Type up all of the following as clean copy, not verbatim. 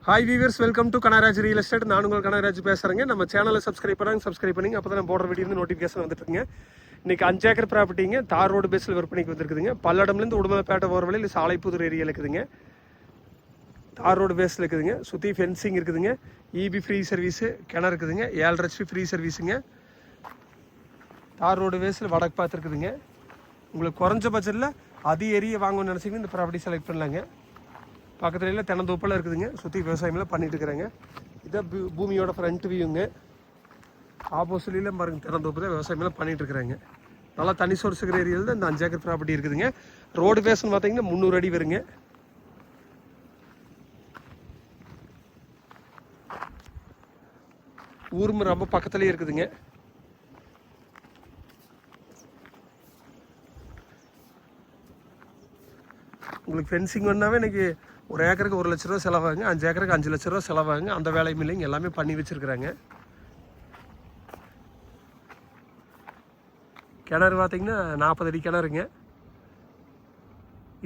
Hi viewers, welcome to Kanaraj real estate. நான் உங்கள் கனராஜ் பேசுகிறேங்க. நம்ம சேனலை சப்ஸ்கிரைப் பண்ணிங்க. அப்போ தான் நான் போடுற வீடியோ நோட்டிஃபிகேஷன் வந்துட்டுருங்க. இன்றைக்கி 5 ஏக்கர் ப்ராப்பர்ட்டிங்க தார் ரோடு பேஸில் விற்பனைக்கு வந்துருக்குதுங்க. பல்லடம்லேருந்து உடுமலைப்பேட்டை போகிற வழியில் சாலைப்புதூர் ஏரியா இருக்குதுங்க. தார் ரோடு பேஸில் இருக்குதுங்க. சுற்றி ஃபென்சிங் இருக்குதுங்க. இபி ஃப்ரீ சர்வீஸு, கிணறு இருக்குதுங்க. 7.5 HP ஃப்ரீ சர்வீஸுங்க. தார் ரோடு பேஸில் வடக்கு பார்த்துருக்குதுங்க. உங்களுக்கு குறைஞ்ச பட்ஜெட்டில் அதிக ஏரியா வாங்கணும்னு நினச்சிங்கன்னா இந்த ப்ராப்பர்ட்டி செலக்ட் பண்ணலாங்க. பக்கத்துல தென்னந்தோப்பெல்லாம் இருக்குதுங்க. சுற்றி விவசாயமெல்லாம் பண்ணிட்டு இருக்கிறாங்க. இதான் பூமியோட ஃப்ரண்ட் வியூங்க. ஆப்போசிட்லாம் பாருங்க, தென்னந்தோப்பு தான் விவசாயமெல்லாம் பண்ணிட்டு இருக்கிறாங்க. நல்லா தண்ணி சோர்ஸ் இருக்கிற ஏரியாவில் தான் இந்த 5 ஏக்கர் ப்ராப்பர்ட்டி இருக்குதுங்க. ரோடு பேஸ்ன்னு பார்த்தீங்கன்னா 300 அடி வருங்க. ஊரும் ரொம்ப பக்கத்துலேயே இருக்குதுங்க. உங்களுக்கு ஃபென்சிங் வேணாவே இன்றைக்கி ஒரு ஏக்கருக்கு 1 லட்ச ரூபா செலவாகுங்க. 5 ஏக்கருக்கு 5 லட்ச ரூபா செலவாகுங்க. அந்த வேலையும் இல்லைங்க, எல்லாமே பண்ணி வச்சுருக்குறாங்க. கிணறு பார்த்தீங்கன்னா 40 அடி கிணறுங்க.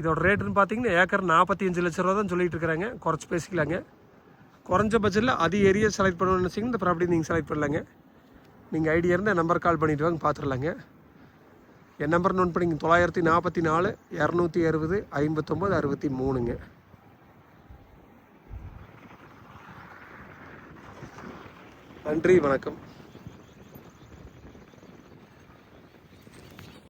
இதோட ரேட்டுன்னு பார்த்தீங்கன்னா ஏக்கர் 45 லட்ச ரூபா தான் சொல்லிட்டு இருக்கிறாங்க. குறைச்சி பேசிக்கலாங்க. குறைஞ்ச பட்ஜெட்டில் அதிக ஏரியா செலக்ட் பண்ணணும்னு நினச்சிங்கன்னா இந்த ப்ராப்பர்ட்டி நீங்கள் செலக்ட் பண்ணலாங்க. நீங்கள் ஐடியா இருந்தால் நம்பர் கால் பண்ணிவிட்டு வாங்க, பார்த்துடலாங்க. என் நம்பர் நோட் பண்ணிங்க, 944 260 59 63ங்க. நன்றி, வணக்கம்.